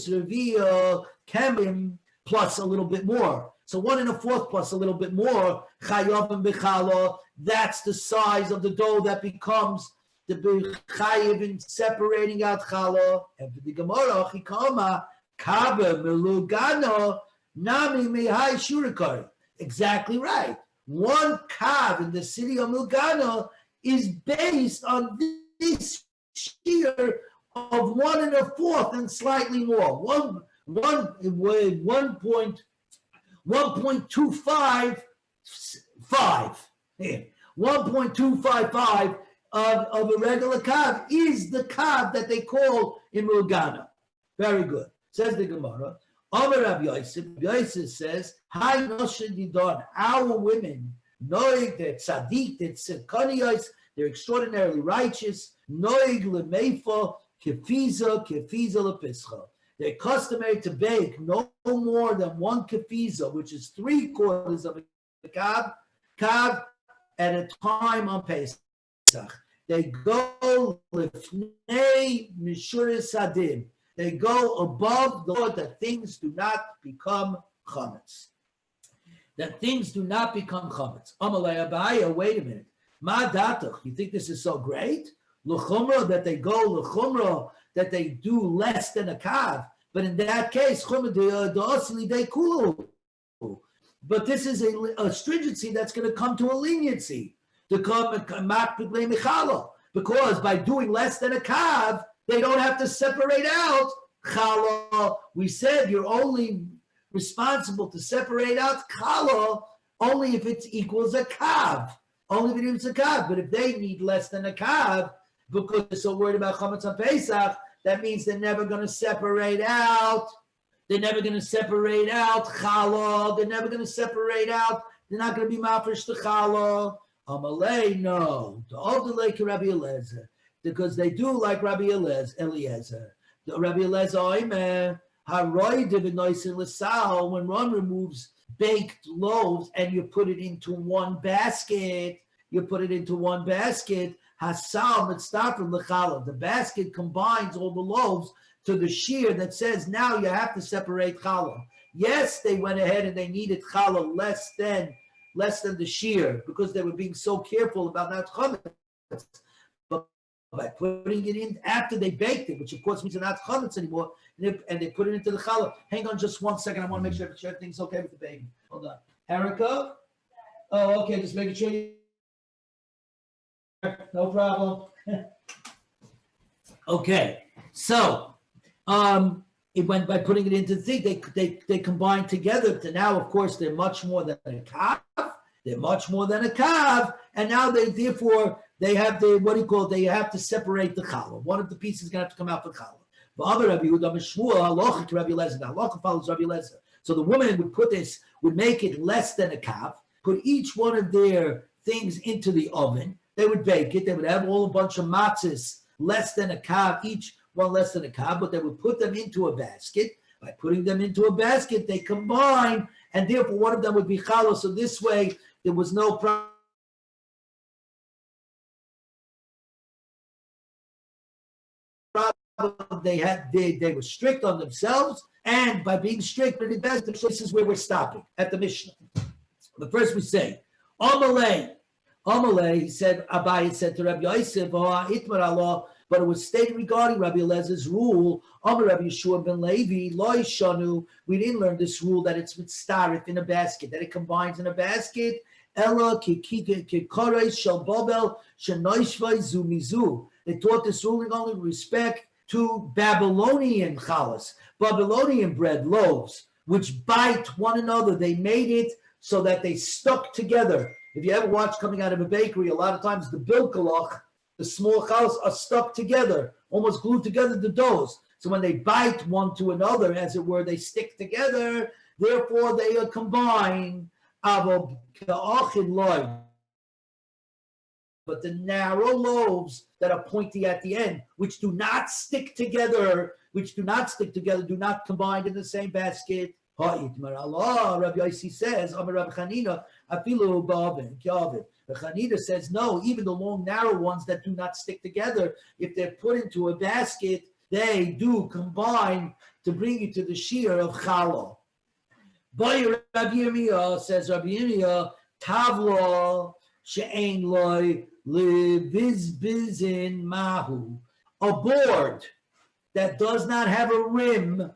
Reveal kamim plus a little bit more. So 1 1/4 plus a little bit more. Chayavim b'chala. That's the size of the dough that becomes to be chayiv in separating out challah. And for the Gemara, chikama kabe melugano nami mehai shurikari. Exactly right. One kav in the city of Milgano is based on this shear of 1 1/4 and slightly more. 1.255 1.255 of a regular kav is the kav that they call in Milgana. Very good. Says the Gemara. Amar Rabbi Yosef says, "Hi noshen didon." Our women, noig they're tzaddik, they're tzedkaniyos, they're extraordinarily righteous. Noig lemeifa kefiza lepischa. They're customary to bake no more than 1 kefiza, which is 3/4 of a kav at a time on Pesach. They go lifnei mishuris sadim. They go above the law that things do not become chametz. That things do not become chametz. Amalei Abaya, wait a minute. Ma datach, you think this is so great? L'chumra, that they go l'chumra, that they do less than a kav. But in that case, chumra de'osli de kulu. But this is a stringency that's going to come to a leniency. To come because by doing less than a kav, they don't have to separate out challah. We said you're only responsible to separate out challah only if it equals a kav. Only if it equals a kav. But if they need less than a kav, because they're so worried about chametz on Pesach, that means they're never going to separate out. They're never going to separate out challah. They're never going to separate out. They're not going to be mafresh to challah. Amalei, no. The older like Rabbi Eliezer. Because they do like Rabbi Eliezer. The Rabbi Eliezer, when one removes baked loaves and you put it into one basket, Hasal mitztafim l'challah. The basket combines all the loaves to the shear that says now you have to separate challah. Yes, they went ahead and they needed challah less than the shear because they were being so careful about not chametz. By putting it in after they baked it, which of course means they're not chametz anymore, and they put it into the challah. Hang on just 1 second. I want to make sure everything's okay with the baby. Hold on. Erica? Oh, okay. Just making sure you... No problem. Okay. So, it went by putting it into the thing. They combined together to now, of course, they're much more than a kav. And now they have they have to separate the challah. One of the pieces is going to have to come out for challah. Follows Rabbi Eliezer. So the woman would make it less than a kav, put each one of their things into the oven. They would bake it. They would have a bunch of matzahs less than a kav, each one less than a kav, but they would put them into a basket. By putting them into a basket, they combine, and therefore one of them would be challah. So this way, there was no problem. They were strict on themselves, and by being strict, this is where we're stopping at the Mishnah. But first we say, Amalei, he said, Abaye said to Rabbi Yosef, Itmar Allah, but it was stated regarding Rabbi Eliezer's rule, Amar Rabbi Yeshua ben Levi, Lo Shanu, we didn't learn this rule that it's mitztarif in a basket, that it combines in a basket, Ella kikoreis shel bobel shenoishvai zumizu. They taught this ruling only with respect to Babylonian chalas, Babylonian bread loaves, which bite one another. They made it so that they stuck together. If you ever watch coming out of a bakery, a lot of times the bilkalach, the small chalas, are stuck together, almost glued together, the doughs. So when they bite one to another, as it were, they stick together. Therefore, they are combined. But the narrow loaves that are pointy at the end, which do not stick together, do not combine in the same basket. Rabbi Yossi says, Rabbi Chanina says, no, even the long, narrow ones that do not stick together, if they're put into a basket, they do combine to bring you to the shear of challah. Rabbi Yirmiyah says, Rabbi Yirmiyah, Tavla, she'ein loy levizbizin mahu. A board that does not have a rim,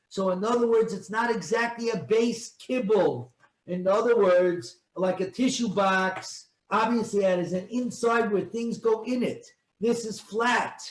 so in other words, it's not exactly a base kibble. In other words, like a tissue box, obviously that is an inside where things go in it. This is flat.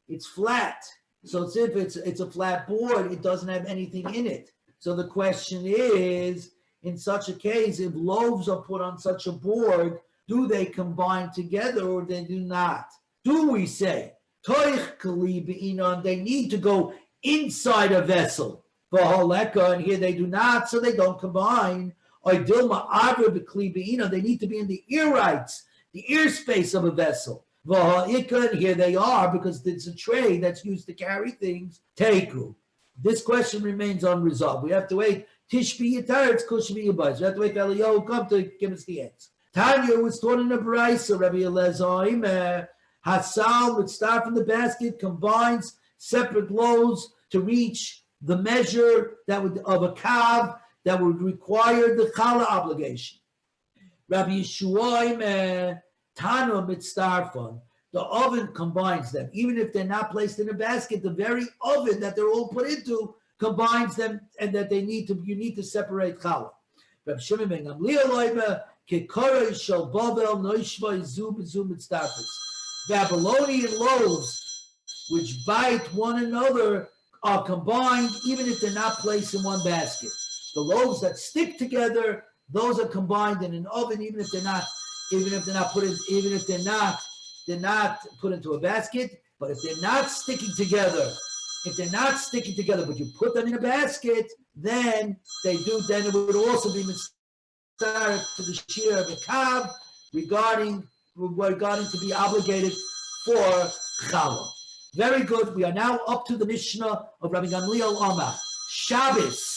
It's flat. So if it's a flat board, it doesn't have anything in it. So the question is, in such a case, if loaves are put on such a board, do they combine together or they do not? Do we say, they need to go inside a vessel, and here they do not, so they don't combine. They need to be in the earites, the ear space of a vessel. And here they are, because it's a tray that's used to carry things. Teku. This question remains unresolved. We have to wait. Tishbi Yitaretz Kushbi Yibais. We have to wait for Eliyahu come to give us the answer. Tanya was taught in a brayso. Rabbi Elazar Hasal would start from the basket, combines separate loaves to reach the measure that would of a kav that would require the challah obligation. Rabbi Yeshua Tano mitzdarfon. The oven combines them, even if they're not placed in a basket. The very oven that they're all put into combines them, and that you need to separate challah. Rabbi Shimon ben Gamliel loyma kekorei shel Bavel noishvay zu b'zu mitzdarfos. Babylonian loaves which bite one another are combined, even if they're not placed in one basket. The loaves that stick together, those are combined in an oven, even if they're not put into a basket. But if they're not sticking together, but you put them in a basket, then it would also be mitzvah to the shir of the kav regarding to be obligated for challah. Very good. We are now up to the Mishnah of Rabbi Gamliel Amar. Shabbos.